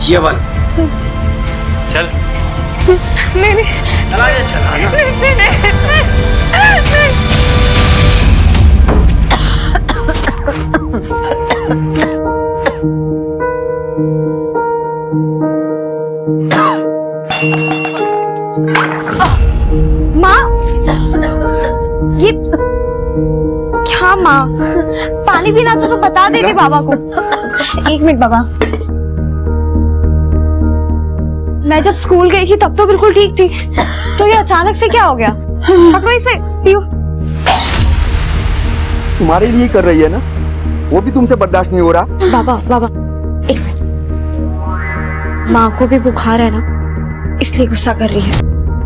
ये वाला। चल। नहीं चला ये चला ना। माँ, ये क्या माँ? पानी पीना तो बता देते बाबा को। एक मिनट बाबा, मैं जब स्कूल गई थी तब तो बिल्कुल ठीक थी, तो ये अचानक से क्या हो गया? पकड़ो इसे, पियो। तुम्हारे लिए कर रही है ना, वो भी तुमसे बर्दाश्त नहीं हो रहा। बाबा बाबा, एक मिनट, माँ को भी बुखार है ना, इसलिए गुस्सा कर रही है।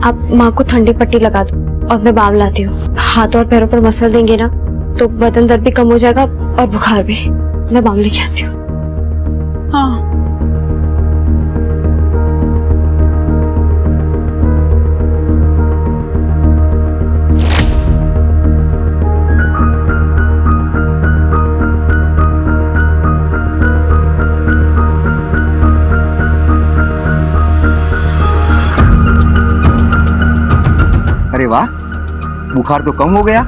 आप माँ को ठंडी पट्टी लगा दो और मैं बाम लाती हूँ। हाथ और पैरों पर मसल देंगे ना तो बदन दर्द भी कम हो जाएगा और बुखार भी। मैं बाम लेके आती हूँ। हाँ। अरे वाह, बुखार तो कम हो गया।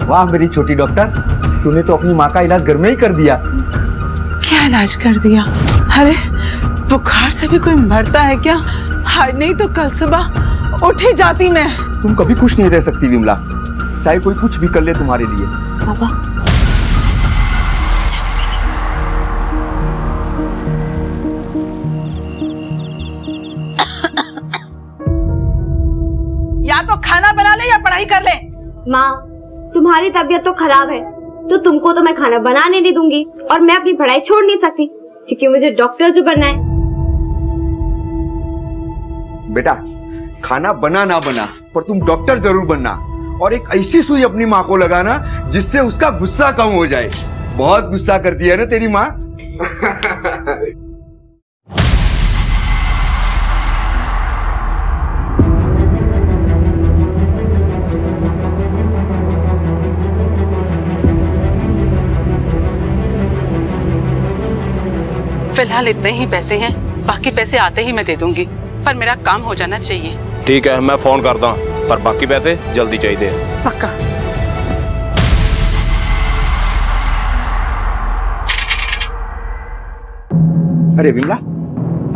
वाह मेरी छोटी डॉक्टर, तूने तो अपनी माँ का इलाज घर में ही कर दिया। क्या इलाज कर दिया? अरे बुखार से भी कोई मरता है क्या? हाय, नहीं तो कल सुबह उठ ही जाती मैं। तुम कभी खुश नहीं रह सकती विमला, चाहे कोई कुछ भी कर ले तुम्हारे लिए। बाबा जाने दीजिए। या तो खाना बना ले या पढ़ाई कर ले। माँ, तुम्हारी तबीयत तो खराब है तो तुमको तो मैं खाना बनाने नहीं दूंगी और मैं अपनी पढ़ाई छोड़ नहीं सकती क्योंकि मुझे डॉक्टर जो बनना है। बेटा, खाना बना ना बना पर तुम डॉक्टर जरूर बनना, और एक ऐसी सुई अपनी माँ को लगाना जिससे उसका गुस्सा कम हो जाए। बहुत गुस्सा करती है ना तेरी माँ। फिलहाल इतने ही पैसे हैं, बाकी पैसे आते ही मैं दे दूंगी, पर मेरा काम हो जाना चाहिए। ठीक है, मैं फोन करता हूँ, पर बाकी पैसे जल्दी चाहिए। पक्का। अरे विमला,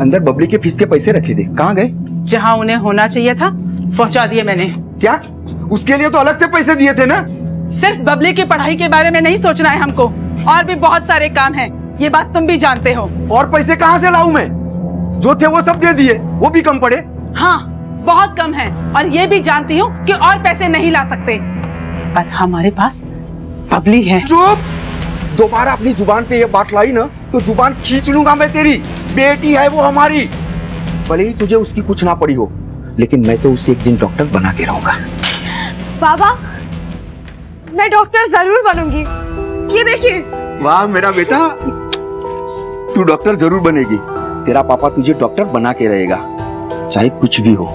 अंदर बबली के फीस के पैसे रखे थे, कहाँ गए? जहाँ उन्हें होना चाहिए था पहुँचा दिए मैंने। क्या? उसके लिए तो अलग से पैसे दिए थे ना? सिर्फ बबली की पढ़ाई के बारे में नहीं सोचना है हमको, और भी बहुत सारे काम हैं, ये बात तुम भी जानते हो। और पैसे कहाँ से लाऊं मैं? जो थे वो सब दे दिए, वो भी कम पड़े। हाँ, बहुत कम है, और ये भी जानती हूँ कि और पैसे नहीं ला सकते, पर हमारे पास बबली है। चुप! दोबारा अपनी जुबान पे ये बात लाई ना तो जुबान खींच लूंगा मैं तेरी। बेटी है वो हमारी, भले ही तुझे उसकी कुछ ना पड़ी हो, लेकिन मैं तो उसे एक दिन डॉक्टर बना के रहूंगा। बाबा, मैं डॉक्टर जरूर बनूंगी, ये देखिए। वाह मेरा बेटा, तू डॉक्टर जरूर बनेगी। तेरा पापा तुझे डॉक्टर बना के रहेगा, चाहे कुछ भी हो।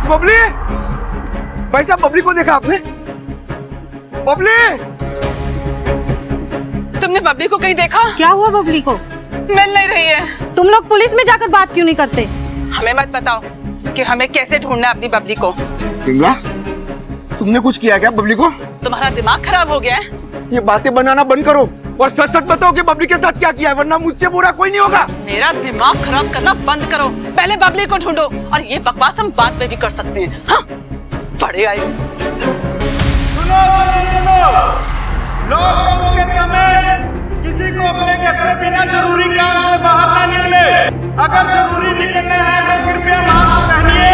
बबली! भाई साहब, बबली को देखा आपने? बबली! तुमने बबली को कहीं देखा? क्या हुआ बबली को? मिल नहीं रही है। तुम लोग पुलिस में जाकर बात क्यों नहीं करते? हमें मत बताओ कि हमें कैसे ढूंढना है अपनी बबली को। विमला, तुमने कुछ किया क्या बबली को? तुम्हारा दिमाग खराब हो गया है? ये बातें बनाना बंद करो और सच सच बताओ कि बबली के साथ क्या किया है, वरना मुझसे बुरा कोई नहीं होगा। मेरा दिमाग खराब करना बंद करो, पहले बबली को ढूंढो, और ये बकवास हम बाद में भी कर सकते हैं। हाँ, बड़े आए। लॉकडाउन के समय किसी को अपने घर से बिना जरूरी काम से बाहर न निकले। अगर जरूरी निकलना है तो कृपया मास्क पहनिए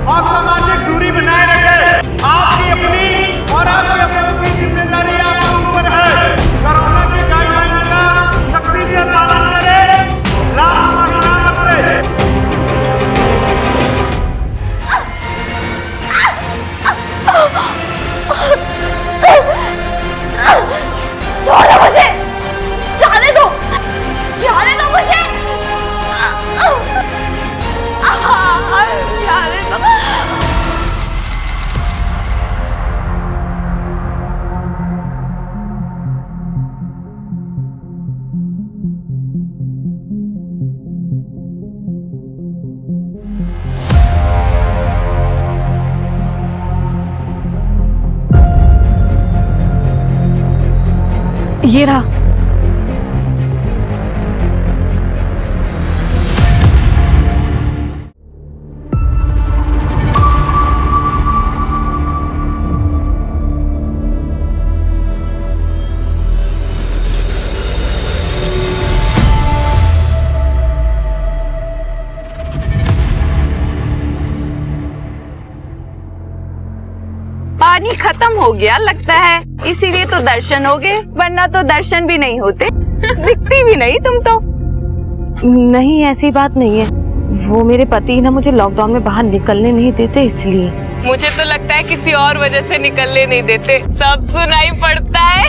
और सामाजिक दूरी बनाए रखें। आपकी अपनी और आपके अपनों की जिम्मेदारी आपके ऊपर है। ये रहा। पानी खत्म हो गया लगता है, इसीलिए तो दर्शन हो गए, वरना तो दर्शन भी नहीं होते। दिखती भी नहीं तुम तो। नहीं, ऐसी बात नहीं है। वो मेरे पति ना मुझे लॉकडाउन में बाहर निकलने नहीं देते, इसलिए। मुझे तो लगता है किसी और वजह से निकलने नहीं देते, सब सुनाई पड़ता है।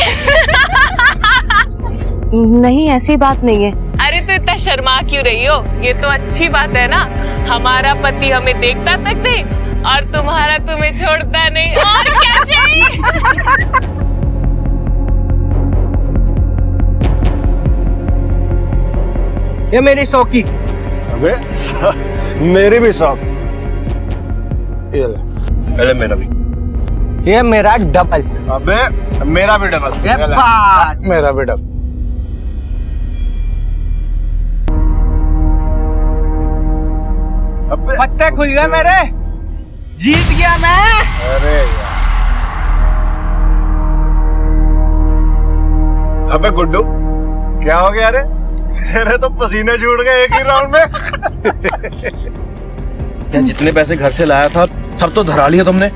नहीं, ऐसी बात नहीं है। अरे तो इतना शर्मा क्यों रही हो? ये तो अच्छी बात है ना, हमारा पति हमें देखता तक नहीं और तुम्हारा तुम्हें छोड़ता नहीं, और क्या चाहिए? ये मेरी शौकी। अबे मेरी भी शौक। ये ले, पहले मेरा भी। ये मेरा डबल। अबे मेरा भी डबल। ये बात। मेरा भी डबल। अबे पत्ते खुल गए मेरे, जीत गया मैं। अरे यार, अबे गुड्डू क्या हो गया रे? तेरे तो पसीने छूट गए एक ही राउंड में। क्या जितने पैसे घर से लाया था सब तो धरा लिया तुमने?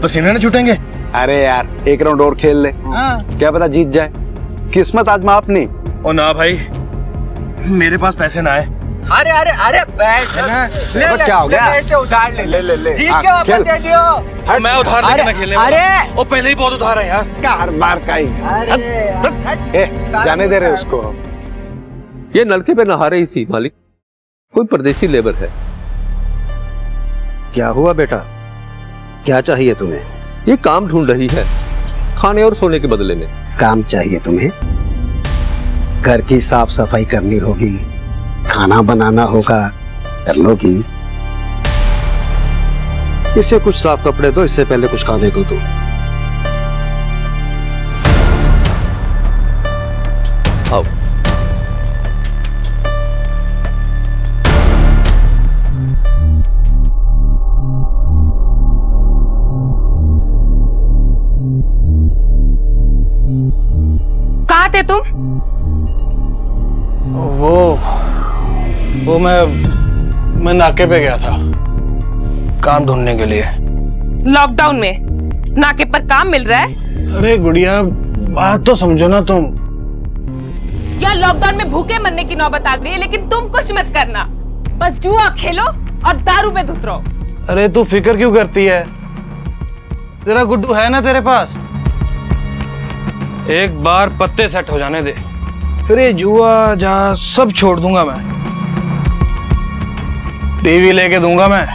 पसीने न छूटेंगे? अरे यार एक राउंड और खेल ले, क्या पता जीत जाए। किस्मत आजमा अपनी। ओ ना भाई, मेरे पास पैसे ना आए। अरे अरे अरे बैठ ना, ले क्या हो गया? ऐसे उधार ले ले ले ले जीत हाँ, के वापस खेल। दे दियो। मैं उधार लेके ना खेलने अरे वाला। ओ पहले ही बहुत उधार है यार। कार बार का ही। ए, जाने दे रहे उसको। ये नलके पे नहा रही थी मालिक, कोई परदेसी लेबर है। क्या हुआ बेटा, क्या चाहिए तुम्हें? ये काम ढूंढ रही है, खाने और सोने के बदले में। काम चाहिए तुम्हें? घर की साफ सफाई करनी होगी, खाना बनाना होगा, कर लोगी। इससे कुछ साफ कपड़े दो, इससे पहले कुछ खाने को दो। आओ। कहाँ थे तुम? वो मैं नाके पे गया था काम ढूंढने के लिए। लॉकडाउन में नाके पर काम मिल रहा है? अरे गुड़िया बात तो समझो ना तुम। या लॉकडाउन में भूखे मरने की नौबत आ गई है, लेकिन तुम कुछ मत करना, बस जुआ खेलो और दारू पे धुत रहो। अरे तू फिक्र क्यों करती है? तेरा गुड्डू है ना तेरे पास, एक बार पत्ते सेट हो जाने दे, फिर ये जुआ जहां सब छोड़ दूंगा मैं। टीवी लेके दूंगा मैं,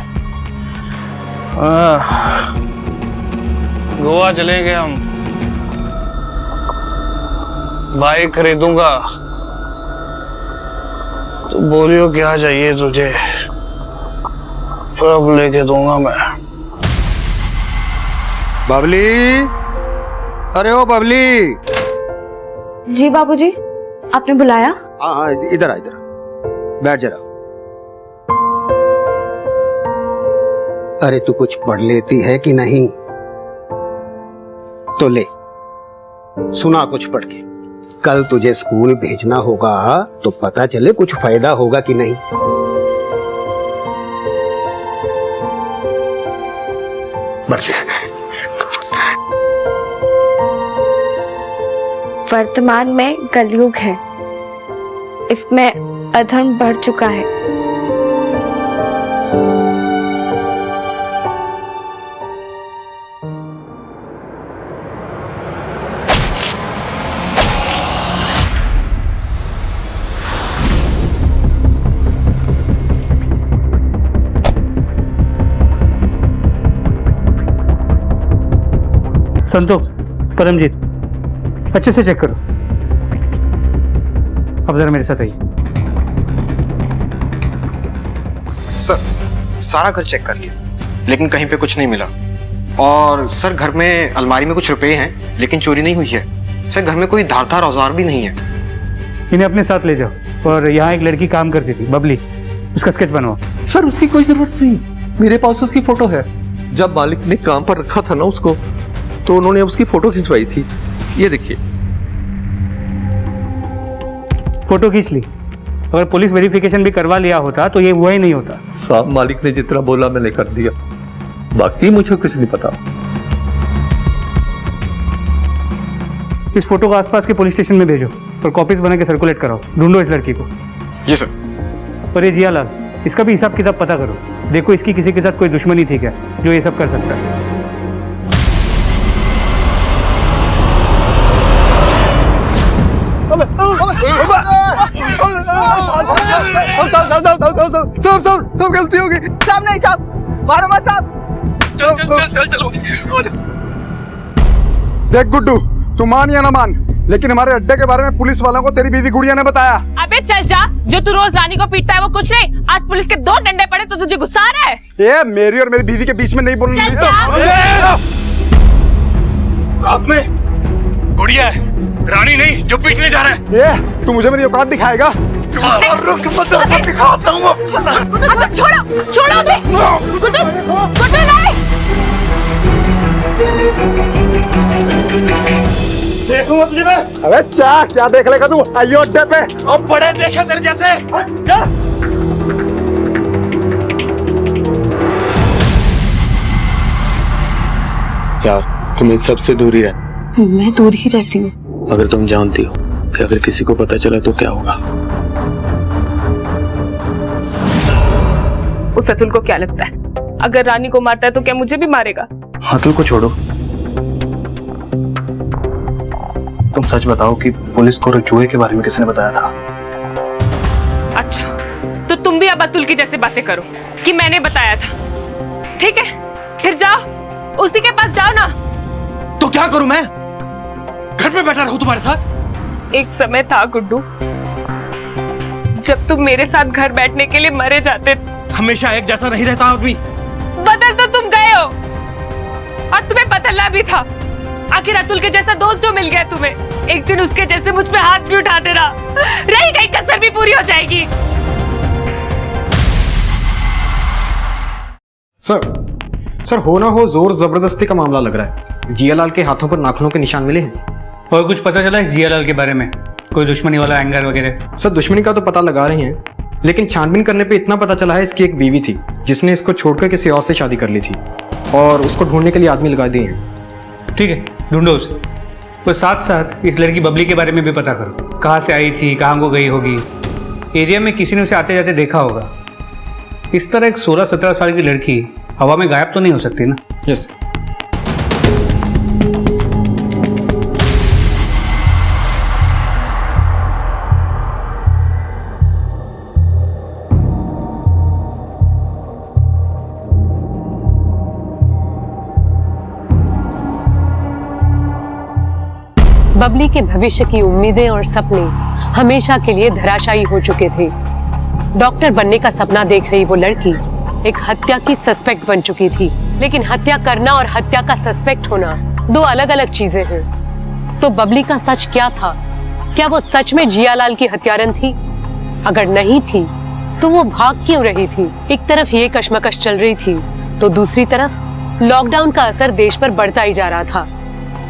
गोवा चलेंगे हम, बाइक खरीदूंगा। तो बोलियो क्या चाहिए तुझे, सब लेके दूंगा मैं। बबली, अरे ओ बबली। जी बाबूजी, आपने बुलाया? हाँ इधर आ, इधर आ, बैठ जरा। अरे तू कुछ पढ़ लेती है कि नहीं? तो ले सुना कुछ पढ़ के, कल तुझे स्कूल भेजना होगा तो पता चले कुछ फायदा होगा कि नहीं। पढ़ ले। वर्तमान में कलयुग है, इसमें अधर्म बढ़ चुका है। संतोष, परमजीत, अच्छे से चेक करो। अब जरा मेरे साथ आइए। सर, सारा घर चेक कर लिया लेकिन कहीं पे कुछ नहीं मिला। और सर घर में अलमारी में कुछ रुपए हैं लेकिन चोरी नहीं हुई है। सर घर में कोई धारदार औजार भी नहीं है। इन्हें अपने साथ ले जाओ और यहाँ एक लड़की काम करती थी बबली, उसका स्केच बनवाओ। सर उसकी कोई जरूरत नहीं, मेरे पास उसकी फोटो है। जब मालिक ने काम पर रखा था ना उसको, तो उन्होंने उसकी फोटो खिंचवाई थी। ये देखिए फोटो खींच ली। अगर पुलिस वेरिफिकेशन भी करवा लिया होता तो ये हुआ ही नहीं होता। साहब मालिक ने जितना बोला मैंने कर दिया, बाकी मुझे कुछ नहीं पता। इस फोटो को आसपास के पुलिस स्टेशन में भेजो और कॉपीज बना के सर्कुलेट कराओ। ढूंढो इस लड़की को। जी सर। और ये जियालाल, इसका भी हिसाब किताब पता करो। देखो इसकी किसी के साथ कोई दुश्मनी थी क्या जो ये सब कर सकता है। सब गलती होगी साहब। नहीं साहब, मारो मत साहब। चलो। देख गुड्डू, तू मान या ना मान, लेकिन हमारे अड्डे के बारे में पुलिस वालों को तेरी बीवी गुड़िया ने बताया। अबे चल जा, जो तू रोज रानी को पीटता है वो कुछ नहीं। आज पुलिस के 2 डंडे पड़े तो तुझे गुस्सा आ रहा है? ये मेरी और मेरी बीवी के बीच में नहीं बोलने चल में गुड़िया है, रानी नहीं जो पीटने जा रहा है। ये तू मुझे मेरी औकात दिखाएगा? दिखाता हूँ। छोड़ो छोड़ो उसे। गुड्डू गुड्डू नहीं। देखूं अपनी में। अबे क्या देख लेगा तू? आइयो अड्डे पे। अब बड़े देखे तेरे जैसे। यार तुम इस सबसे दूर ही रह। मैं दूर ही रहती हूँ। अगर तुम जानती हो कि अगर किसी को पता चला तो क्या होगा? उस अतुल को क्या लगता है, अगर रानी को मारता है तो क्या मुझे भी मारेगा? अतुल को छोड़ो, तुम सच बताओ कि पुलिस को जुए के बारे में किसने बताया था? अच्छा, तो तुम भी अब अतुल की जैसे बातें करो कि मैंने बताया था। ठीक है, फिर जाओ उसी के पास जाओ ना। तो क्या करूं मैं? घर में बैठा रहूं तुम्हारे साथ? एक समय था गुड्डू जब तुम मेरे साथ घर बैठने के लिए मरे जाते। हमेशा एक जैसा नहीं रहता आदमी। बदल तो तुम गए हो और तुम्हें बदलना भी था। आखिर अतुल के जैसा दोस्त जो मिल गया तुम्हें, एक दिन उसके जैसे मुझ पे हाथ भी उठा देना, रही गई कसर भी पूरी हो जाएगी। सर हो ना हो जोर जबरदस्ती का मामला लग रहा है। जियालाल के हाथों पर नाखूनों के निशान मिले हैं। और कुछ पता चला इस जियालाल के बारे में? कोई दुश्मनी वाला एंगर वगैरह? सर दुश्मनी का तो पता लगा रहे हैं, लेकिन छानबीन करने पे इतना पता चला है इसकी एक बीवी थी जिसने इसको छोड़कर किसी और से शादी कर ली थी, और उसको ढूंढने के लिए आदमी लगा दिए हैं। ठीक है, ढूंढो उसे। और साथ साथ इस लड़की बबली के बारे में भी पता करो। कहाँ से आई थी, कहाँ को गई होगी, एरिया में किसी ने उसे आते जाते देखा होगा। इस तरह एक 16-17 साल की लड़की हवा में गायब तो नहीं हो सकती ना? यस। बबली के भविष्य की उम्मीदें और सपने हमेशा के लिए धराशायी हो चुके थे। डॉक्टर बनने का सपना देख रही वो लड़की एक हत्या की सस्पेक्ट बन चुकी थी। लेकिन हत्या करना और हत्या का सस्पेक्ट होना 2 अलग अलग चीजें हैं। तो बबली का सच क्या था? क्या वो सच में जियालाल की हत्यारन थी? अगर नहीं थी तो वो भाग क्यों रही थी? एक तरफ ये कश्मकश चल रही थी तो दूसरी तरफ लॉकडाउन का असर देश पर बढ़ता ही जा रहा था।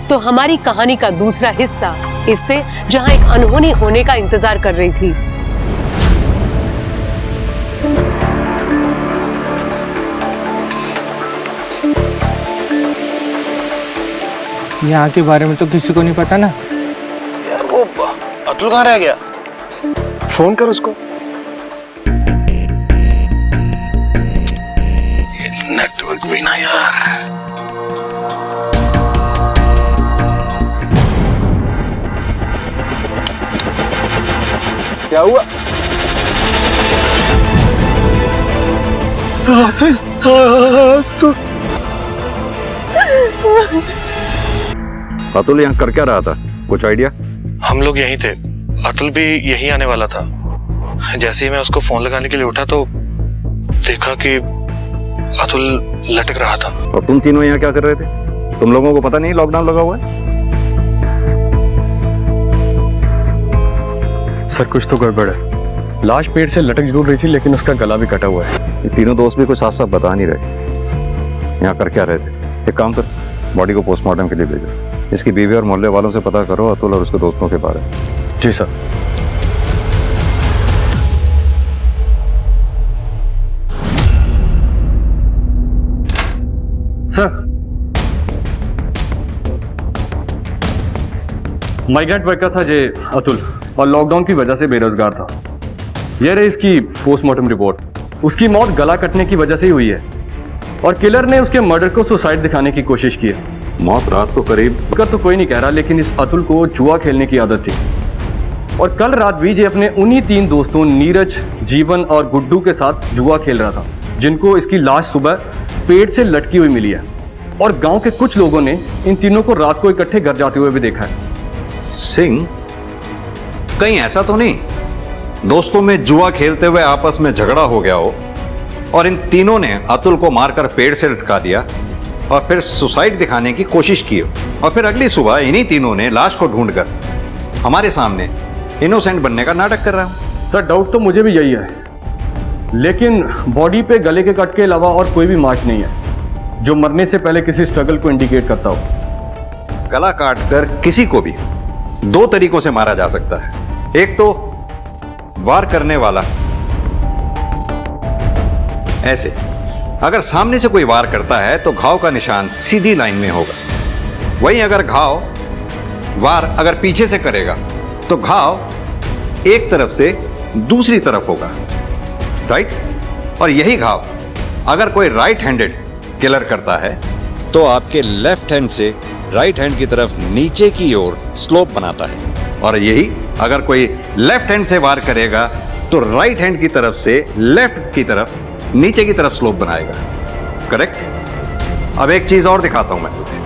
तो हमारी कहानी का दूसरा हिस्सा इससे जहां एक अनहोनी होने का इंतजार कर रही थी। यहाँ के बारे में तो किसी को नहीं पता ना। यार वो अतुल कहाँ रह गया? फोन कर उसको। नेटवर्क भी ना यार। क्या हुआ? अतुल यहाँ कर क्या रहा था, कुछ आइडिया? हम लोग यहीं थे, अतुल भी यहीं आने वाला था। जैसे ही मैं उसको फोन लगाने के लिए उठा तो देखा कि अतुल लटक रहा था। और तुम तीनों यहाँ क्या कर रहे थे? तुम लोगों को पता नहीं लॉकडाउन लगा हुआ है? सर कुछ तो गड़बड़ है। लाश पेड़ से लटक जरूर रही थी लेकिन उसका गला भी कटा हुआ है। ये तीनों दोस्त भी कुछ साफ साफ बता नहीं रहे यहाँ कर क्या रहे थे। एक काम कर, बॉडी को पोस्टमार्टम के लिए भेजो। इसकी बीवी और मोहल्ले वालों से पता करो अतुल और उसके दोस्तों के बारे में। जी सर। सर, माइग्रेंट वर्कर था जे अतुल और लॉकडाउन की वजह से बेरोजगार था। यह रही इसकी पोस्टमार्टम रिपोर्ट। उसकी मौत गला कटने की वजह से ही हुई है और किलर ने उसके मर्डर को सुसाइड दिखाने की कोशिश की है। मौत रात को करीब कर तो कोई नहीं कह रहा, लेकिन इस अतुल को जुआ खेलने की आदत थी और कल रात भी ये अपने उन्हीं 3 दोस्तों नीरज, जीवन और गुड्डू के साथ जुआ खेल रहा था, जिनको इसकी लाश सुबह पेड़ से लटकी हुई मिली है और गांव के कुछ लोगों ने इन तीनों को रात को इकट्ठे घर जाते हुए भी देखा है। सिंह, कहीं ऐसा तो नहीं दोस्तों में जुआ खेलते हुए आपस में झगड़ा हो गया हो और इन तीनों ने अतुल को मारकर पेड़ से लटका दिया और फिर सुसाइड दिखाने की कोशिश की हो और फिर अगली सुबह इन्हीं तीनों ने लाश को ढूंढकर हमारे सामने इनोसेंट बनने का नाटक कर रहा हूं। सर डाउट तो मुझे भी यही है, लेकिन बॉडी पे गले के कट के अलावा और कोई भी मार्क नहीं है जो मरने से पहले किसी स्ट्रगल को इंडिकेट करता हो। गला काटकर किसी को भी 2 तरीकों से मारा जा सकता है। एक तो वार करने वाला ऐसे, अगर सामने से कोई वार करता है तो घाव का निशान सीधी लाइन में होगा। वहीं अगर वार अगर पीछे से करेगा तो घाव एक तरफ से दूसरी तरफ होगा, राइट। और यही घाव अगर कोई राइट हैंडेड किलर करता है तो आपके लेफ्ट हैंड से राइट हैंड की तरफ नीचे की ओर स्लोप बनाता है, और यही अगर कोई लेफ्ट हैंड से वार करेगा तो राइट हैंड की तरफ से लेफ्ट की तरफ नीचे की तरफ स्लोप बनाएगा। करेक्ट। अब एक चीज और दिखाता हूं मैं तुझे।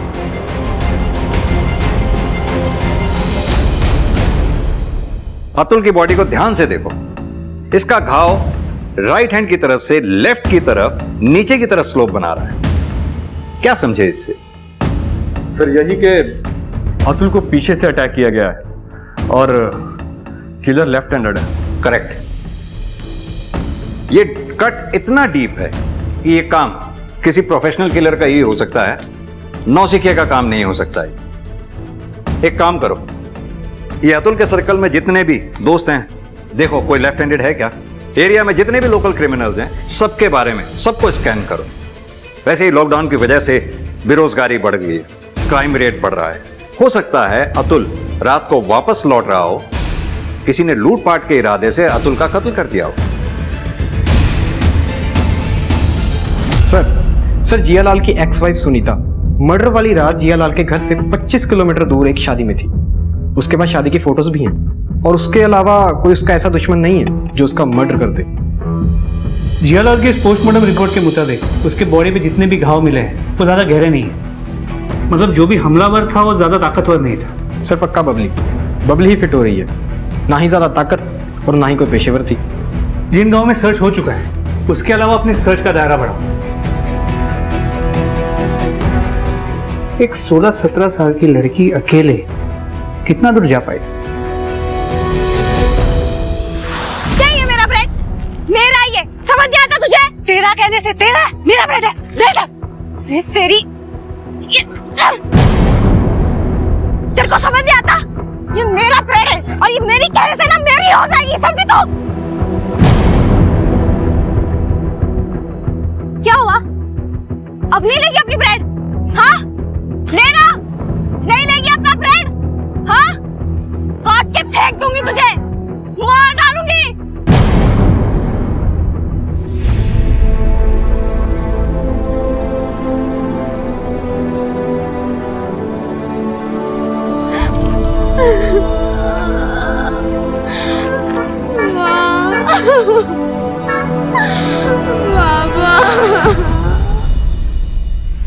अतुल की बॉडी को ध्यान से देखो। इसका घाव राइट हैंड की तरफ से लेफ्ट की तरफ नीचे की तरफ स्लोप बना रहा है। क्या समझे इससे? सर यही कि अतुल को पीछे से अटैक किया गया है और किलर लेफ्ट हैंडेड है। करेक्ट। ये कट इतना डीप है कि ये काम किसी प्रोफेशनल किलर का ही हो सकता है, नौसिखिया का काम नहीं हो सकता है। एक काम करो, ये अतुल के सर्कल में जितने भी दोस्त हैं, देखो कोई लेफ्ट हैंडेड है क्या। एरिया में जितने भी लोकल क्रिमिनल्स हैं सबके बारे में सबको स्कैन करो। वैसे ही लॉकडाउन की वजह से बेरोजगारी बढ़ गई है, क्राइम रेट बढ़ रहा है। हो सकता है अतुल रात को वापस लौट रहा हो, किसी ने लूटपाट के इरादे से अतुल का कत्ल कर दिया हो। सर जियालाल की एक्स वाइफ सुनीता मर्डर वाली रात जियालाल के घर से 25 किलोमीटर दूर एक शादी में थी। उसके बाद शादी की फोटोज भी हैं और उसके अलावा कोई उसका ऐसा दुश्मन नहीं है जो उसका मर्डर कर दे। जियालाल की इस पोस्टमार्टम रिपोर्ट के मुताबिक उसके बॉडी पे जितने भी घाव मिले हैं वो ज्यादा गहरे नहीं है। मतलब जो भी हमलावर था वो ज्यादा ताकतवर नहीं था। सर पक्का बबली ही फिट हो रही है, ना ही ज्यादा ताकत और ना ही कोई पेशेवर थी। जिन गांव में सर्च हो चुका है उसके अलावा अपने सर्च का दायरा बढ़ाओ। एक 16-17 साल की लड़की अकेले कितना दूर जा पाएगी? चाहिए मेरा ब्रेड, मेरा ये समझ नहीं आता तुझे? तेरा कहने से तेरा मेरा ब्रेड है, दे दे। तेरी तेरे को समझ नहीं आता? ये मेरा ब्रेड है और ये मेरी कहने से ना मेरी हो जाएगी, समझी तो? क्या हुआ? अब नहीं लेगी अपनी ब्रेड? हाँ लेना, नहीं लेगी अपना ब्रेड? हाँ काट के फेंक दूंगी तुझे, मार डालूंगी।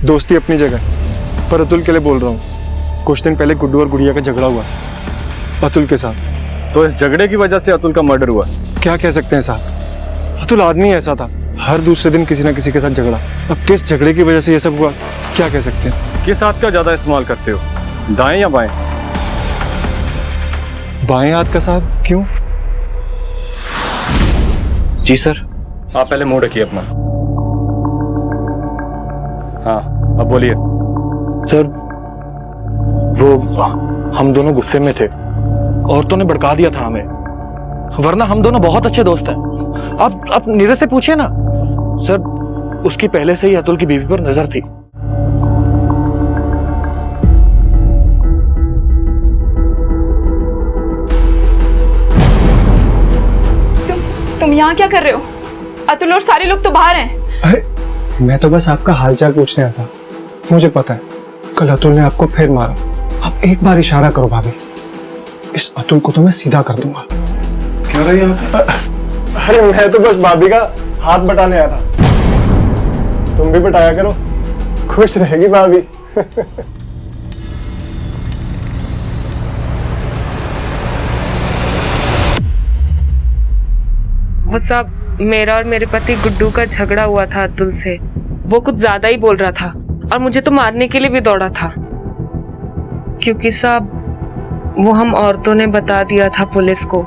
दोस्ती अपनी जगह, पर अतुल के लिए बोल रहा हूँ। कुछ दिन पहले गुड्डू और गुड़िया का झगड़ा हुआ अतुल के साथ, तो इस झगड़े की वजह से अतुल का मर्डर हुआ। क्या कह सकते हैं साहब, अतुल आदमी ऐसा था, हर दूसरे दिन किसी ना किसी के साथ झगड़ा। अब किस झगड़े की वजह से ये सब हुआ, क्या कह सकते हैं। किस हाथ का ज्यादा इस्तेमाल करते हो, दाएं या बाएं? बाएं हाथ का साहब। क्यों? जी सर। आप पहले मुंह रखिए अपना। हाँ अब बोलिए। सर वो हम दोनों गुस्से में थे, औरतों ने भड़का दिया था हमें, वरना हम दोनों बहुत अच्छे दोस्त हैं। आप नीरज से पूछिए ना। सर उसकी पहले से ही अतुल की बीवी पर नजर थी। तुम यहाँ क्या कर रहे हो? अतुल और सारे लोग तो बाहर हैं। अरे मैं तो बस आपका हालचाल पूछने आया था। मुझे पता है कल अतुल ने आपको फिर मारा। आप एक बार इशारा करो भाभी, इस अतुल को तो मैं सीधा कर दूंगा। क्या रही आप? अरे मैं तो बस भाभी का हाथ बटाने आया था। तुम भी बटाया करो, खुश रहेगी भाभी। वो सब मेरा और मेरे पति गुड्डू का झगड़ा हुआ था अतुल से। वो कुछ ज्यादा ही बोल रहा था और मुझे तो मारने के लिए भी दौड़ा था, क्योंकि सब वो हम औरतों ने बता दिया था पुलिस को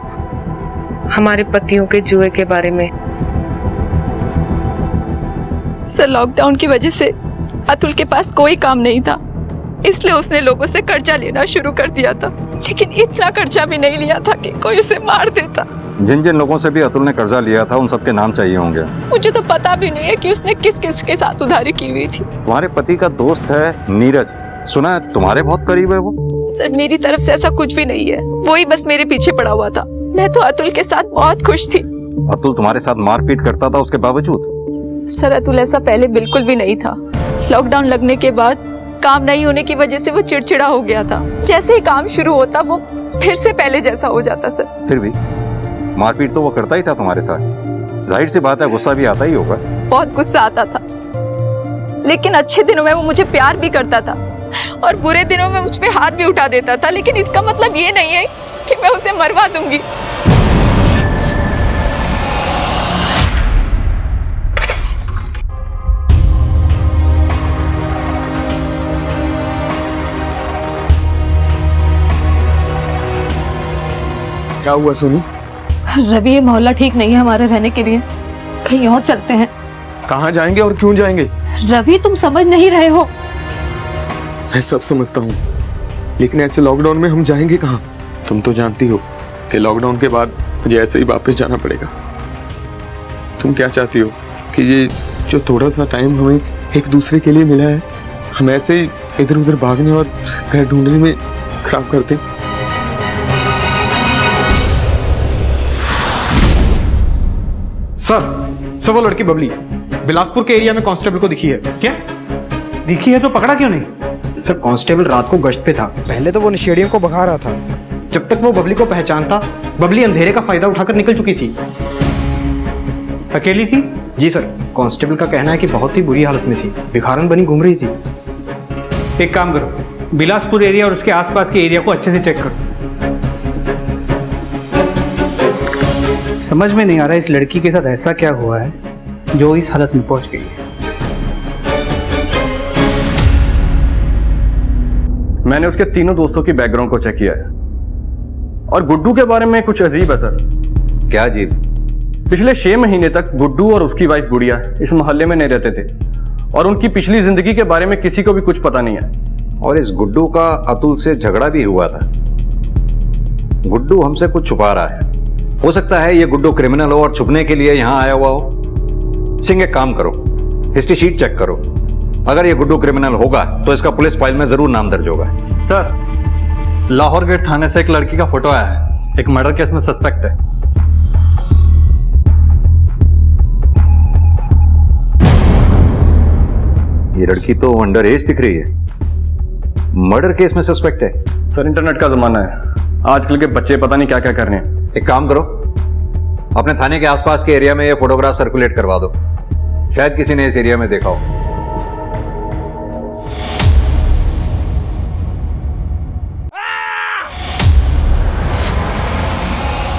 हमारे पतियों के जुए के बारे में। सर लॉकडाउन की वजह से अतुल के पास कोई काम नहीं था, इसलिए उसने लोगों से कर्जा लेना शुरू कर दिया था, लेकिन इतना कर्जा भी नहीं लिया था कि कोई उसे मार देता। जिन जिन लोगों से भी अतुल ने कर्जा लिया था उन सबके नाम चाहिए होंगे। मुझे तो पता भी नहीं है कि उसने किस किस के साथ उधारी की हुई थी। तुम्हारे पति का दोस्त है नीरज, सुना है तुम्हारे बहुत करीब है वो। सर मेरी तरफ से ऐसा कुछ भी नहीं है, वो ही बस मेरे पीछे पड़ा हुआ था। मैं तो अतुल के साथ बहुत खुश थी। अतुल तुम्हारे साथ मारपीट करता था उसके बावजूद? सर अतुल ऐसा पहले बिल्कुल भी नहीं था। लॉकडाउन लगने के बाद काम नहीं होने की वजह से वो चिड़चिड़ा हो गया था। जैसे ही काम शुरू होता वो फिर से पहले जैसा हो जाता। सर फिर भी मारपीट तो वो करता ही था तुम्हारे साथ, जाहिर सी बात है गुस्सा भी आता ही होगा। बहुत गुस्सा आता था, लेकिन अच्छे दिनों में वो मुझे प्यार भी करता था और बुरे दिनों में मुझ पे हाथ भी उठा देता था। लेकिन इसका मतलब ये नहीं है कि मैं उसे मरवा दूंगी। क्या हुआ सोनी? रवि ये मोहल्ला ठीक नहीं है हमारे रहने के लिए, कहीं और चलते हैं। कहाँ जाएंगे और क्यों जाएंगे? रवि तुम समझ नहीं रहे हो। मैं सब समझता हूँ, लेकिन ऐसे लॉकडाउन में हम जाएंगे कहाँ? तुम तो जानती हो कि लॉकडाउन के बाद मुझे ऐसे ही वापस जाना पड़ेगा। तुम क्या चाहती हो कि ये जो थोड़ा सा टाइम हमें एक दूसरे के लिए मिला है, हम ऐसे ही इधर उधर भागने और घर ढूंढने में खराब करते? सर वो लड़की बबली बिलासपुर के एरिया में कांस्टेबल को दिखी है। क्या दिखी है तो पकड़ा क्यों नहीं? सर कांस्टेबल रात को गश्त पे था। पहले तो वो नशेड़ियों को भगा रहा था। जब तक वो बबली को पहचानता, बबली अंधेरे का फायदा उठाकर निकल चुकी थी। अकेली थी? जी सर, कांस्टेबल का कहना है कि बहुत ही बुरी हालत में थी, भिखारन बनी घूम रही थी। एक काम करो, बिलासपुर एरिया और उसके आसपास के एरिया को अच्छे से चेक करो। समझ में नहीं आ रहा इस लड़की के साथ ऐसा क्या हुआ है जो इस हालत में पहुंच गई है। मैंने उसके तीनों दोस्तों की बैकग्राउंड को चेक किया है और गुड्डू के बारे में कुछ अजीब है सर। क्या अजीब? पिछले 6 महीने तक गुड्डू और उसकी वाइफ गुड़िया इस मोहल्ले में नहीं रहते थे और उनकी पिछली जिंदगी के बारे में किसी को भी कुछ पता नहीं है। और इस गुड्डू का अतुल से झगड़ा भी हुआ था। गुड्डू हमसे कुछ छुपा रहा है। हो सकता है ये गुड्डू क्रिमिनल हो और छुपने के लिए यहां आया हुआ हो। सिंह एक काम करो, हिस्ट्री शीट चेक करो। अगर ये गुड्डू क्रिमिनल होगा तो इसका पुलिस फाइल में जरूर नाम दर्ज होगा। सर लाहौर गेट थाने से एक लड़की का फोटो आया है, एक मर्डर केस में सस्पेक्ट है। ये लड़की तो अंडर एज दिख रही है, मर्डर केस में सस्पेक्ट है। सर इंटरनेट का जमाना है, आजकल के बच्चे पता नहीं क्या क्या कर रहे हैं। एक काम करो, अपने थाने के आसपास के एरिया में ये फोटोग्राफ सर्कुलेट करवा दो, शायद किसी ने इस एरिया में देखा हो।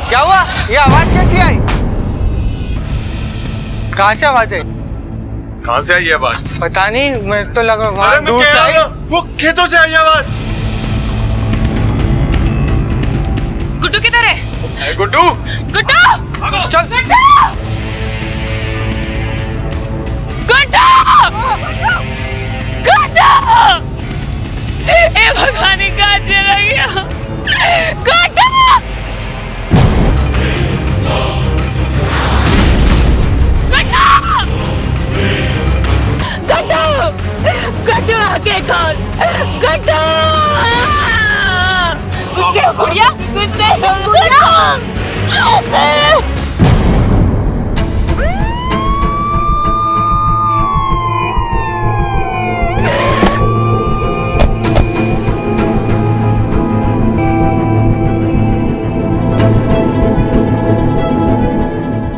क्या हुआ? ये आवाज कैसी आई? कहाँ से आवाज आई? कहाँ से आई आवाज? पता नहीं, मैं तो लग रहा दूर से आई। वो खेतों से आई आवाज। गुड्डू किधर है? गुड्डू गुड्डू चल। गुड्डू ए भगाने कहाँ चला गया? काटा! गड्ढा आगे कौन? गड्ढा! गुड़िया,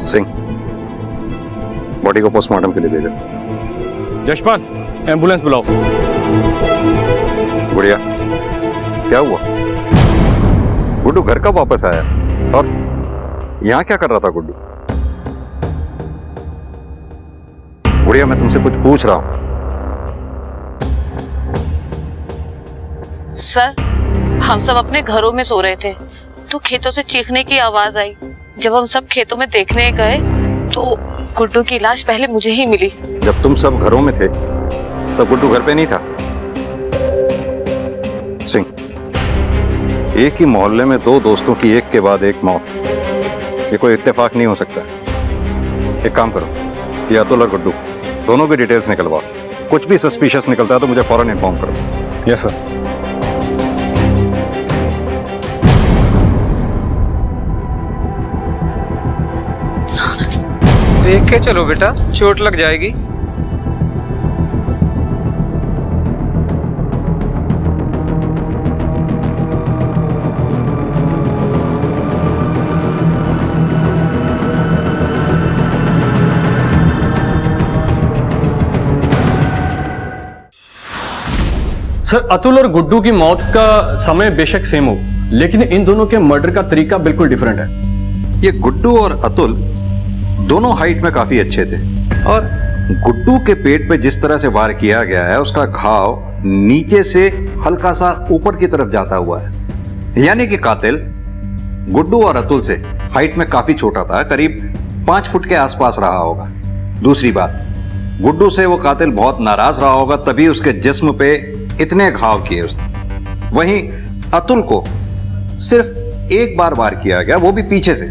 सिंह, बॉडी को पोस्टमार्टम के लिए भेजो। यशपाल, एम्बुलेंस बुलाओ। गुड़िया, क्या हुआ? गुड्डू घर कब वापस आया और यहाँ क्या कर रहा था गुड्डू? गुड़िया, मैं तुमसे कुछ पूछ रहा हूं। सर, हम सब अपने घरों में सो रहे थे तो खेतों से चीखने की आवाज आई। जब हम सब खेतों में देखने गए तो गुड्डू की लाश पहले मुझे ही मिली। जब तुम सब घरों में थे तब गुड्डू घर पे नहीं था। सिंह, एक ही मोहल्ले में दो दोस्तों की एक के बाद एक मौत, ये कोई इत्तेफाक नहीं हो सकता। एक काम करो, ये अतुल और गुड्डू दोनों की डिटेल्स निकलवाओ। कुछ भी सस्पिशियस निकलता है तो मुझे फौरन इन्फॉर्म करो। Yes sir. देख के चलो बेटा, चोट लग जाएगी। सर, अतुल और गुड्डू की मौत का समय बेशक सेम हो, लेकिन इन दोनों के मर्डर का तरीका बिल्कुल डिफरेंट है। ये गुड्डू और अतुल दोनों हाइट में काफी अच्छे थे और गुड्डू के पेट पे जिस तरह से वार किया गया है उसका घाव नीचे से हल्का सा ऊपर की तरफ जाता हुआ है। यानी कि कातिल गुड्डू और अतुल से हाइट में काफी छोटा था, करीब 5 फुट के आसपास रहा होगा। दूसरी बात, गुड्डू से वो कातिल बहुत नाराज रहा होगा, तभी उसके जिस्म पे इतने घाव किए उसने। वहीं अतुल को सिर्फ एक बार वार किया गया, वो भी पीछे से।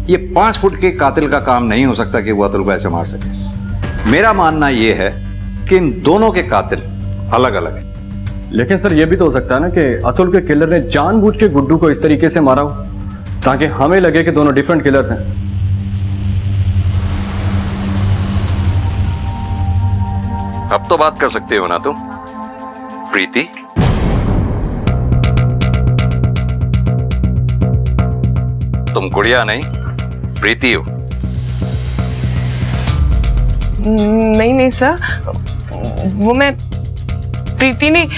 ये 5 फुट के कातिल का काम नहीं हो सकता कि वो अतुल को ऐसे मार सके। मेरा मानना यह है कि इन दोनों के कातिल अलग अलग हैं। लेकिन सर, यह भी तो हो सकता है ना कि अतुल के किलर ने जानबूझ के गुड्डू को इस तरीके से मारा हो ताकि हमें लगे कि दोनों डिफरेंट किलर्स हैं। अब तो बात कर सकते हो ना तुम, प्रीति? तुम गुड़िया नहीं, प्रीति हो। नहीं सर, वो मैं प्रीति नहीं,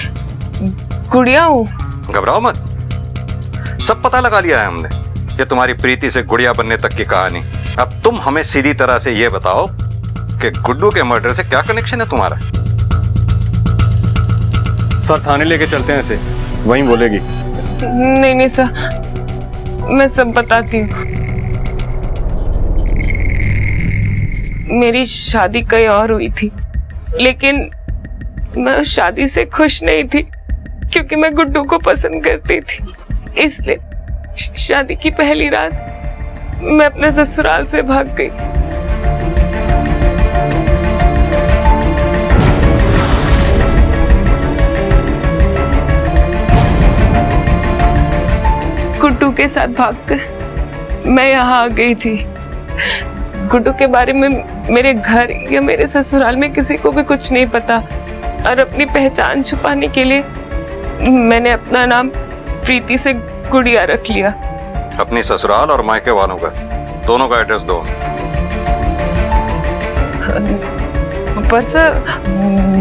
गुड़िया हूँ। घबराओ मत, सब पता लगा लिया है हमने। ये तुम्हारी प्रीति से गुड़िया बनने तक की कहानी। अब तुम हमें सीधी तरह से ये बताओ कि गुड्डू के मर्डर से क्या कनेक्शन है तुम्हारा? सर, थाने लेके चलते हैं इसे, वहीं बोलेगी। नहीं सर, मैं सब बताती हूँ। मेरी शादी कहीं और हुई थी, लेकिन मैं उस शादी से खुश नहीं थी क्योंकि मैं गुड्डू को पसंद करती थी। इसलिए शादी की पहली रात मैं अपने ससुराल से भाग गई। गुड्डू के साथ भागकर मैं यहाँ आ गई थी। गुड्डू के बारे में मेरे घर या मेरे ससुराल में किसी को भी कुछ नहीं पता और अपनी पहचान छुपाने के लिए मैंने अपना नाम प्रीति से गुड़िया रख लिया। अपनी ससुराल और मायके वालों का दोनों का एड्रेस दो। पर सर,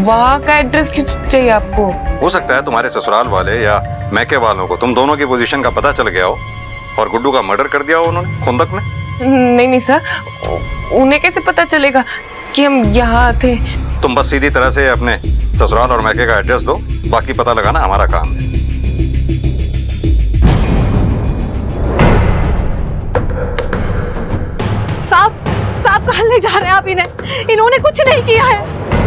वहाँ का एड्रेस क्यों चाहिए आपको? हो सकता है तुम्हारे ससुराल वाले या मैके वालों को तुम दोनों की पोजीशन का पता चल गया हो और गुड्डू का मर्डर कर दिया हो उन्होंने खुंदक में। नहीं सर, उन्हें कैसे पता चलेगा कि हम यहाँ थे? तुम बस सीधी तरह से अपने ससुराल और मैके का एड्रेस दो, बाकी पता लगाना हमारा काम है। साहब कहाँ ले जा रहे हैं आप इन्हें? इन्होंने कुछ नहीं किया है।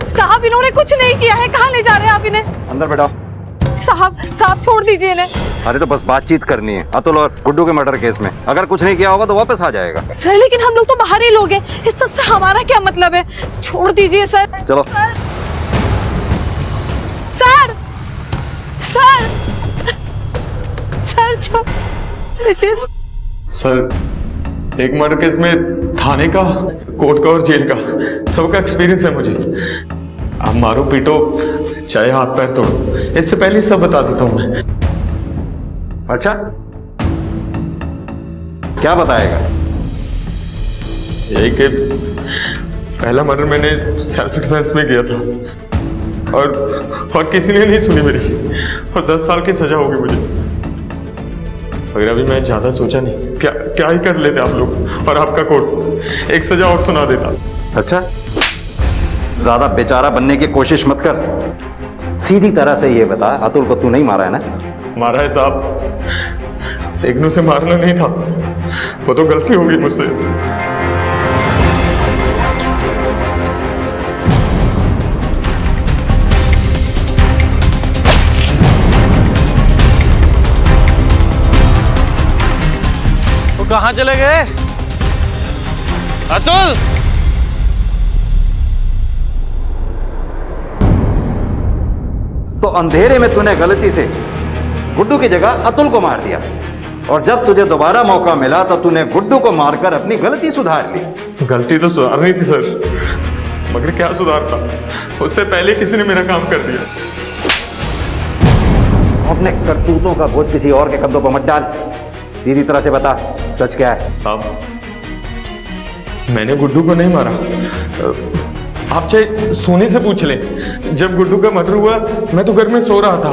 साहब इन्होंने कुछ नहीं किया है, कहाँ ले जा रहे हैं आप इन्हें? अंदर बैठाओ। साहब छोड़ दीजिए इन्हें। अरे तो बस बातचीत करनी है अतुल और गुड्डू के मर्डर केस में। अगर कुछ नहीं किया होगा तो वापस आ जाएगा। सर लेकिन हम लोग तो बाहरी लोग हैं, इस सब से हमारा क्या मतलब है? छोड़ दीजिए सर। चलो। सर सर सर छोड़ दीजिए। सर एक मर्डर केस में थाने का, कोर्ट का और जेल का सबका एक्सपीरियंस है मुझे। आप मारो पीटो चाहे हाथ पैर तोड़ो, इससे पहले सब बता देता हूं मैं। अच्छा क्या बताएगा? यही कि पहला मर्डर मैंने सेल्फ डिफेंस में किया था और किसी ने नहीं सुनी मेरी, और 10 साल की सजा होगी मुझे। मगर अभी मैं ज्यादा सोचा नहीं, क्या ही कर लेते आप लोग और आपका कोर्ट, एक सजा और सुना देता। अच्छा ज्यादा बेचारा बनने की कोशिश मत कर, सीधी तरह से ये बता अतुल को तू नहीं मारा है ना? मारा है साहब, इग्नू से मारना नहीं था, वो तो गलती हो गई मुझसे। वो कहाँ चले गए? अतुल! तो अंधेरे में तूने गलती से गुड्डू की जगह अतुल को मार दिया, और जब तुझे दोबारा मौका मिला तो तूने गुड्डू को मारकर अपनी गलती सुधार ली। गलती तो सुधारनी थी सर, मगर क्या सुधारता, उससे पहले किसी ने मेरा काम कर दिया। अपने करतूतों का बोझ किसी और के कब्जों पर मत डाल, सीधी तरह से बता सच क्या है? साहब मैंने गुड्डू को नहीं मारा, आप चाहे सोनी से पूछ लें। जब गुड्डू का मर्डर हुआ मैं तो घर में सो रहा था,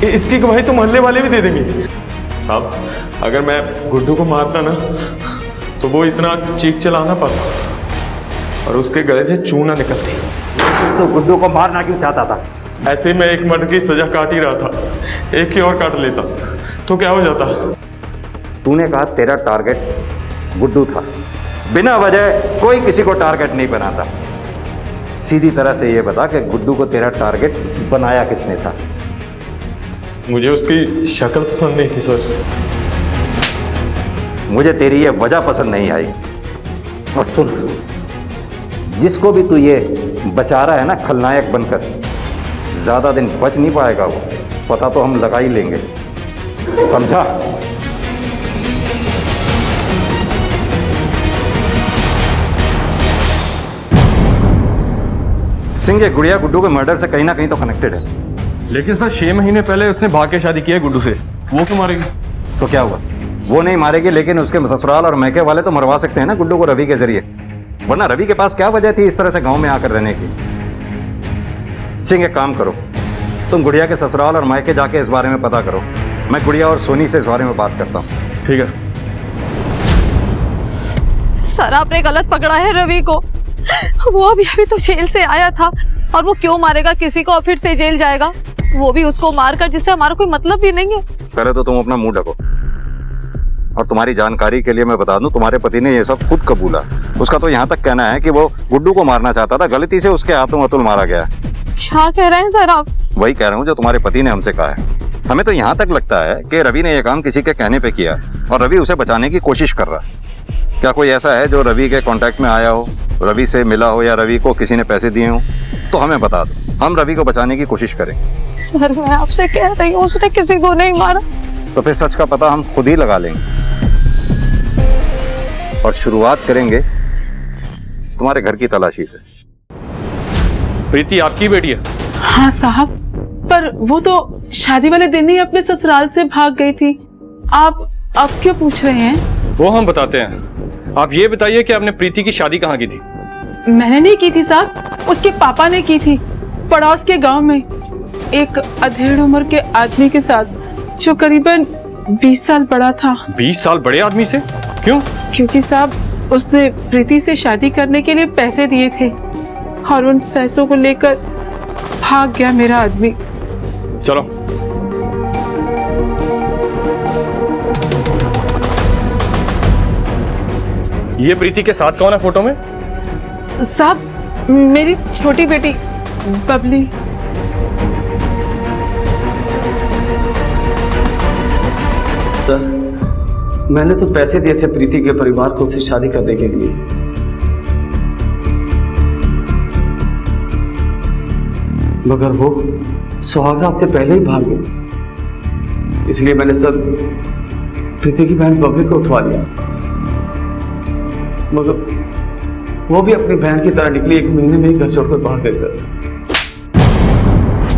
इसकी गवाही तो मोहल्ले वाले भी दे देंगे। साहब अगर मैं गुड्डू को मारता ना तो वो इतना चीख चला ना पाता और उसके गले से चूना निकलती। तो गुड्डू को मारना क्यों चाहता था? ऐसे ही मैं एक मर्डर की सजा काट ही रहा था, एक ही और काट लेता तो क्या हो जाता। तूने कहा तेरा टारगेट गुड्डू था, बिना वजह कोई किसी को टारगेट नहीं बनाता। सीधी तरह से ये बता कि गुड्डू को तेरा टारगेट बनाया किसने था? मुझे उसकी शक्ल पसंद नहीं थी सर। मुझे तेरी ये वजह पसंद नहीं आई। और सुन, जिसको भी तू ये बचा रहा है ना खलनायक बनकर, ज्यादा दिन बच नहीं पाएगा वो, पता तो हम लगा ही लेंगे, समझा? सिंह ये गुड़िया गुड्डू के मर्डर से कहीं ना कहीं तो कनेक्टेड है। लेकिन सर 6 महीने पहले उसने भाग के शादी की है गुड्डू से, वो क्यों मारेगी? तो क्या हुआ, वो नहीं मारेगी, लेकिन उसके ससुराल और मैके वाले तो मरवा सकते हैं ना गुड्डू को रवि के जरिए। वरना रवि के पास क्या वजह थी इस तरह से गांव में आकर रहने की? सिंह एक काम करो, तुम गुड़िया के ससुराल और मैके जाके इस बारे में पता करो, मैं गुड़िया और सोनी से इस बारे में बात करता हूँ। ठीक है सर आपने गलत पकड़ा है रवि को, वो अभी तो जेल से आया था, और वो क्यों मारेगा किसी को और फिर से जेल जाएगा, वो भी उसको मारकर, जिससे हमारा कोई मतलब भी नहीं है। पहले तो तुम अपना मुंह ढको, और तुम्हारी जानकारी के लिए मैं बता दूं, तुम्हारे पति ने ये सब खुद कबूला। उसका तो यहाँ तक कहना है कि वो गुड्डू को मारना चाहता था, गलती से उसके हाथों अतुल मारा गया। क्या कह रहे हैं सर आप? वही कह रहा हूँ जो तुम्हारे पति ने हमसे कहा है। हमें तो यहाँ तक लगता है कि रवि ने यह काम किसी के कहने पे किया, और रवि उसे बचाने की कोशिश कर रहा है। क्या कोई ऐसा है जो रवि के कांटेक्ट में आया हो, रवि से मिला हो, या रवि को किसी ने पैसे दिए हो? तो हमें बता दो, हम रवि को बचाने की कोशिश करेंगे। सर मैं आपसे कह रही हूँ, उसने किसी को नहीं मारा। तो फिर सच का पता हम खुद ही लगा लेंगे, और शुरुआत करेंगे तुम्हारे घर की तलाशी से। प्रीति आपकी बेटी है? हाँ साहब, पर वो तो शादी वाले दिन ही अपने ससुराल से भाग गई थी। आप अब क्यों पूछ रहे हैं? वो हम बताते हैं, आप ये बताइए कि आपने प्रीति की शादी कहाँ की थी? मैंने नहीं की थी साहब, उसके पापा ने की थी, पड़ोस के गांव में, एक अधेड़ उम्र के आदमी के साथ, जो करीबन 20 साल बड़ा था। 20 साल बड़े आदमी से? क्यों? क्योंकि साहब उसने प्रीति से शादी करने के लिए पैसे दिए थे, और उन पैसों को लेकर भाग गया मेरा आदमी। चलो ये प्रीति के साथ कौन है फोटो में? साहब मेरी छोटी बेटी बबली। सर मैंने तो पैसे दिए थे प्रीति के परिवार को उससे शादी करने के लिए। मगर वो सुहागरात से पहले ही भाग गए, इसलिए मैंने सर प्रीति की बहन बबली को उठवा लिया। मगर वो भी अपनी बहन की तरह निकली, 1 महीने में ही घर छोड़कर भाग गए सर।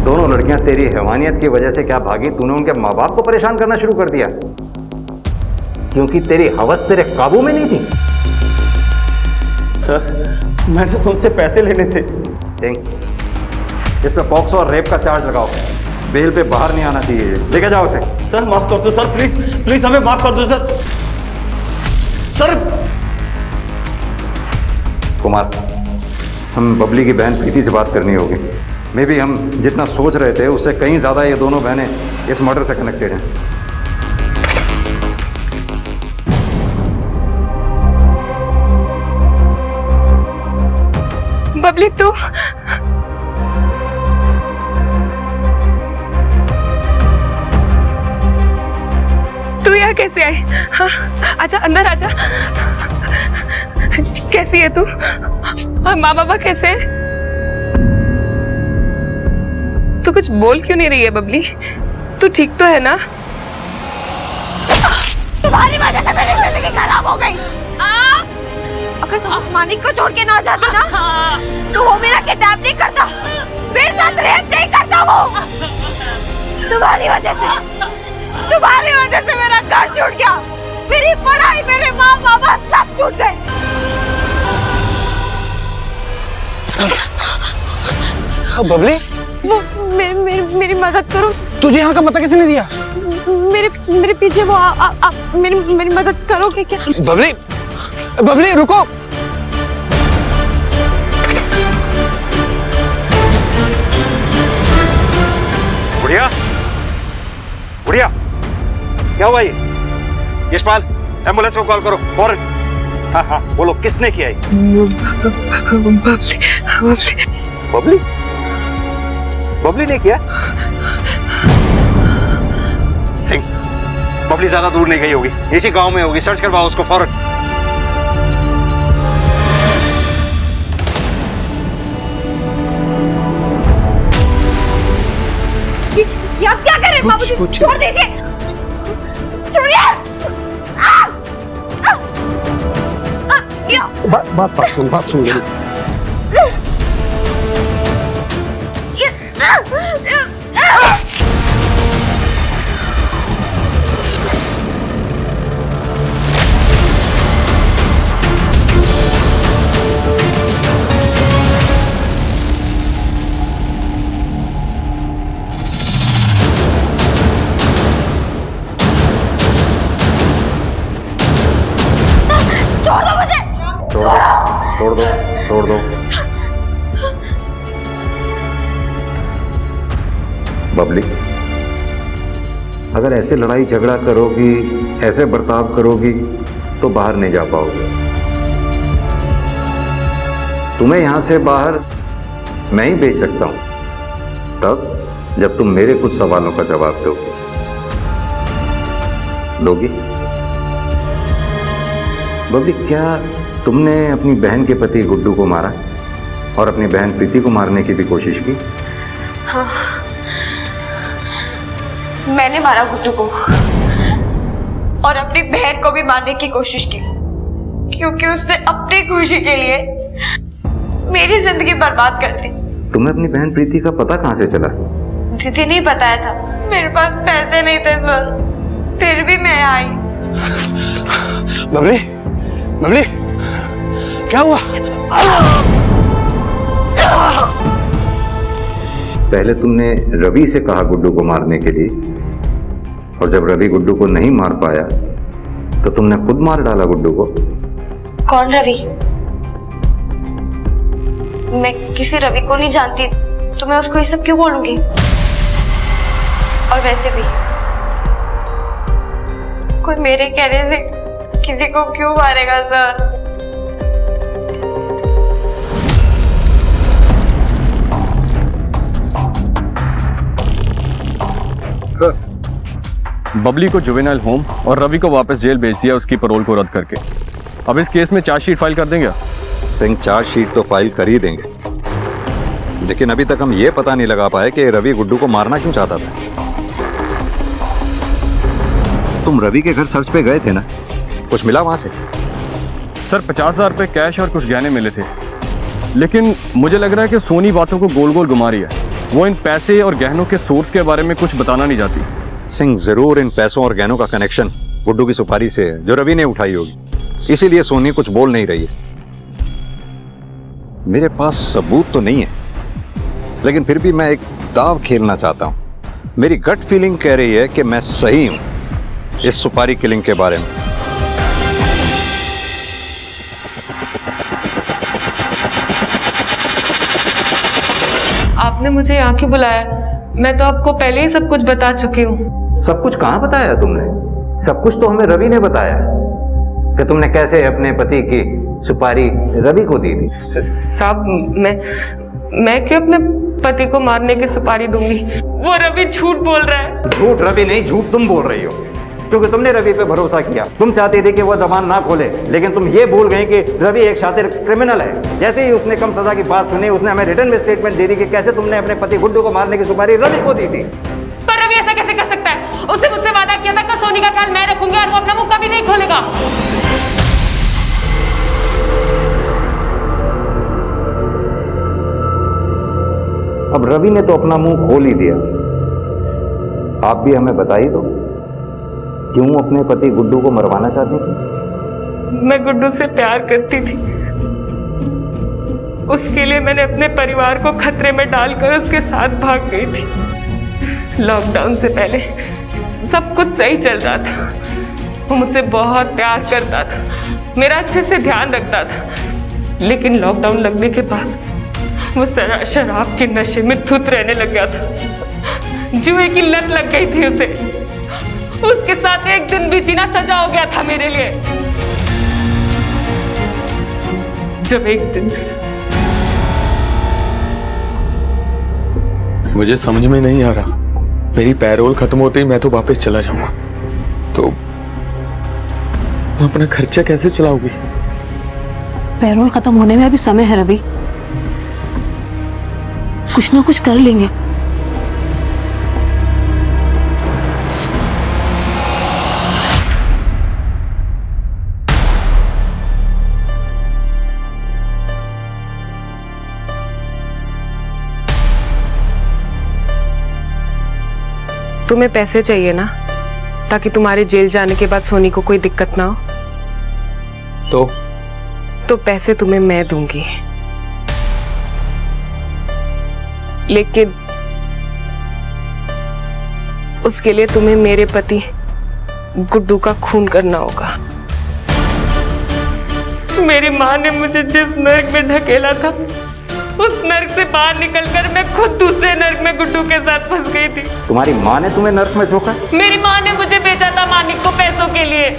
दोनों लड़कियां तेरी हैवानियत की वजह से क्या भागी? तूने उनके माँ बाप को परेशान करना शुरू कर दिया क्योंकि तेरी हवस तेरे काबू में नहीं थी। सर मैंने तो उनसे पैसे लेने थे। इसमें पॉक्सो और रेप का चार्ज लगाओ, बेल पे बाहर नहीं आना चाहिए। लेके जाओ उसे। सर माफ कर दो सर, प्लीज प्लीज हमें माफ कर दो सर। सर कुमार, हम बबली की बहन प्रीति से बात करनी होगी। मे बी हम जितना सोच रहे थे उससे कहीं ज्यादा ये दोनों बहनें इस मर्डर से कनेक्टेड हैं। बबली तू यहाँ कैसे आई? हाँ आजा, अंदर आजा। कैसी है तू? और माँ बाबा कैसे हैं? तू कुछ बोल क्यों नहीं रही है बबली? तू ठीक तो है ना? तुम्हारी वजह से मेरी जिंदगी खराब हो गई। अगर तुम मानिक को छोड़ के ना जाती ना तो वो मेरा किडनैप नहीं करता, मेरे साथ रेप नहीं करता वो। तुम्हारी वजह से मेरा घर छूट गया, मेरी पढ़ाई, मेरे माँ बाबा सब छूट गए। बबली वो मेरी मदद करो। तुझे यहाँ का पता किसने दिया? मेरे पीछे वो मेरी मदद करो कि क्या? बबली बबली रुको। बुढ़िया बुढ़िया, क्या हुआ ये? यशपाल, एम्बुलेंस को कॉल करो फौरन। हाँ हाँ बोलो, किसने किया ये? बबली बबली ने किया? सिंह, बबली ज्यादा दूर नहीं गई होगी, इसी गांव में होगी। सर्च करवाओ उसको फौरन। ये आप क्या कर रहे हैं बाबूजी? छोड़ दीजिए। सुनिए, बात सुन छोड़ दो। बबली, अगर ऐसे लड़ाई झगड़ा करोगी, ऐसे बर्ताव करोगी तो बाहर नहीं जा पाओगे। तुम्हें यहां से बाहर मैं ही भेज सकता हूं, तब जब तुम मेरे कुछ सवालों का जवाब दोगी। बबली, क्या तुमने अपनी बहन के पति गुड्डू को मारा और अपनी बहन प्रीति को मारने की भी कोशिश की? हाँ, मैंने मारा गुड्डू को और अपनी बहन को भी मारने की कोशिश की, क्योंकि उसने अपनी खुशी के लिए मेरी जिंदगी बर्बाद कर दी। तुम्हें अपनी बहन प्रीति का पता कहां से चला? दीदी ने बताया था। मेरे पास पैसे नहीं थे सर, फिर भी मैं आई। बबली बबली, क्या हुआ? पहले तुमने रवि से कहा गुड्डू को मारने के लिए, और जब रवि गुड्डू को नहीं मार पाया तो तुमने खुद मार डाला गुड्डू को। कौन रवि? मैं किसी रवि को नहीं जानती, तो मैं उसको ये सब क्यों बोलूंगी? और वैसे भी कोई मेरे कहने से किसी को क्यों मारेगा सर? सर, बबली को जुवेनाइल होम और रवि को वापस जेल भेज दिया उसकी पैरोल को रद्द करके। अब इस केस में चार्जशीट फाइल कर देंगे? सिंह, चार्जशीट तो फाइल कर ही देंगे, लेकिन अभी तक हम ये पता नहीं लगा पाए कि रवि गुड्डू को मारना क्यों चाहता था। तुम रवि के घर सर्च पे गए थे ना, कुछ मिला वहां से? सर, 50,000 रुपए कैश और कुछ गहने मिले थे, लेकिन मुझे लग रहा है कि सोनी बातों को गोल गोल घुमा रही है। वो इन पैसे और गहनों के सोर्स के बारे में कुछ बताना नहीं चाहती। सिंह, जरूर इन पैसों और गहनों का कनेक्शन गुड्डू की सुपारी से है जो रवि ने उठाई होगी, इसीलिए सोनी कुछ बोल नहीं रही है। मेरे पास सबूत तो नहीं है, लेकिन फिर भी मैं एक दाव खेलना चाहता हूं। मेरी गट फीलिंग कह रही है कि मैं सही हूं इस सुपारी किलिंग के बारे में। आपने मुझे यहाँ क्यों बुलाया? मैं तो आपको पहले ही सब कुछ बता चुकी हूँ। सब कुछ कहाँ बताया तुमने? सब कुछ तो हमें रवि ने बताया कि तुमने कैसे अपने पति की सुपारी रवि को दी थी। साहब, मैं क्यों अपने पति को मारने की सुपारी दूंगी? वो रवि झूठ बोल रहा है। झूठ रवि नहीं, झूठ तुम बोल रही हो, क्योंकि तुमने रवि पे भरोसा किया। तुम चाहती थी कि वो जबान ना खोले, लेकिन तुम ये भूल गए कि रवि एक शातिर क्रिमिनल है। जैसे ही उसने कम सजा की बात सुनी, उसने हमें रिटर्न में स्टेटमेंट दे दी कि कैसे तुमने अपने पति गुड्डू को मारने की सुपारी रवि को दी थी। पर रवि ऐसा कैसे कर सकता है? उसने मुझसे वादा किया था कि सोनी का ख्याल मैं रखूंगी और वो अपना मुंह कभी नहीं खोलेगा। अब रवि ने तो अपना मुंह खोल ही दिया, आप भी हमें बता ही दो, क्यों अपने पति गुड्डू को मरवाना चाहती थी? मैं गुड्डू से प्यार करती थी। उसके लिए मैंने अपने परिवार को खतरे में डालकर उसके साथ भाग गई थी। लॉकडाउन से पहले सब कुछ सही चल रहा था। वो मुझसे बहुत प्यार करता था, मेरा अच्छे से ध्यान रखता था, लेकिन लॉकडाउन लगने के बाद वो शराब के नशे में धुत रहने लग गया था। जुए की लत लग गई थी उसे। उसके साथ एक दिन भी जीना सजा हो गया था मेरे लिए। जब एक दिन मुझे समझ में नहीं आ रहा, मेरी पैरोल खत्म होते ही मैं तो वापस चला जाऊंगा, तो अपना खर्चा कैसे चलाओगी? पैरोल खत्म होने में अभी समय है रवि, कुछ ना कुछ कर लेंगे। तुम्हें पैसे चाहिए ना, ताकि तुम्हारे जेल जाने के बाद सोनी को कोई दिक्कत ना हो? तो पैसे तुम्हें मैं दूंगी, लेकिन उसके लिए तुम्हें मेरे पति गुड्डू का खून करना होगा। मेरी माँ ने मुझे जिस नर्क में धकेला था, उस नर्क से बाहर निकलकर मैं खुद दूसरे नर्क में गुड्डू के साथ फंस गई थी। तुम्हारी माँ ने तुम्हें नर्क में झोंका? मेरी माँ ने मुझे बेचा था मानिक को पैसों के लिए।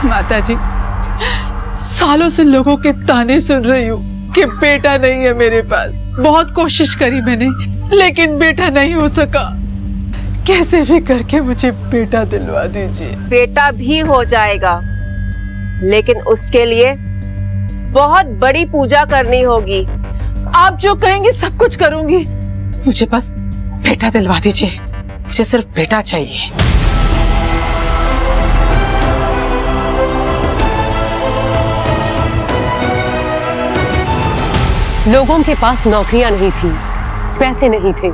माताजी, सालों से लोगों के ताने सुन रही हूँ कि बेटा नहीं है मेरे पास। बहुत कोशिश करी मैंने, लेकिन बेटा नहीं हो सका। कैसे भी करके मुझे बेटा दिलवा दीजिए। बेटा भी हो जाएगा, लेकिन उसके लिए बहुत बड़ी पूजा करनी होगी। आप जो कहेंगे सब कुछ करूंगी, मुझे बस बेटा दिलवा दीजिए। मुझे सिर्फ बेटा चाहिए। लोगों के पास नौकरियां नहीं थी, पैसे नहीं थे,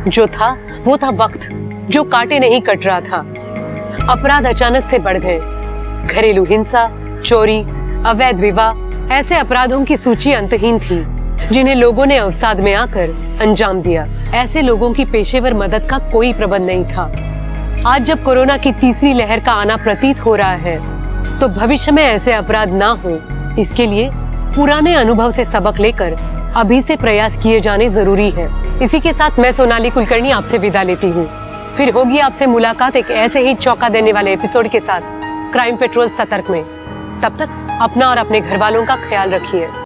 जो था वो था वक्त, जो काटे नहीं कट रहा था। अपराध अचानक से बढ़ गए। घरेलू हिंसा, चोरी, अवैध विवाह, ऐसे अपराधों की सूची अंतहीन थी, जिन्हें लोगों ने अवसाद में आकर अंजाम दिया। ऐसे लोगों की पेशेवर मदद का कोई प्रबंध नहीं था। आज जब कोरोना की तीसरी लहर का आना प्रतीत हो रहा है, तो भविष्य में ऐसे अपराध ना हो, इसके लिए पुराने अनुभव से सबक लेकर अभी से प्रयास किए जाने जरूरी है। इसी के साथ मैं सोनाली कुलकर्णी आपसे विदा लेती हूँ। फिर होगी आपसे मुलाकात एक ऐसे ही चौंका देने वाले एपिसोड के साथ क्राइम पेट्रोल सतर्क में। तब तक अपना और अपने घर वालों का ख्याल रखिए।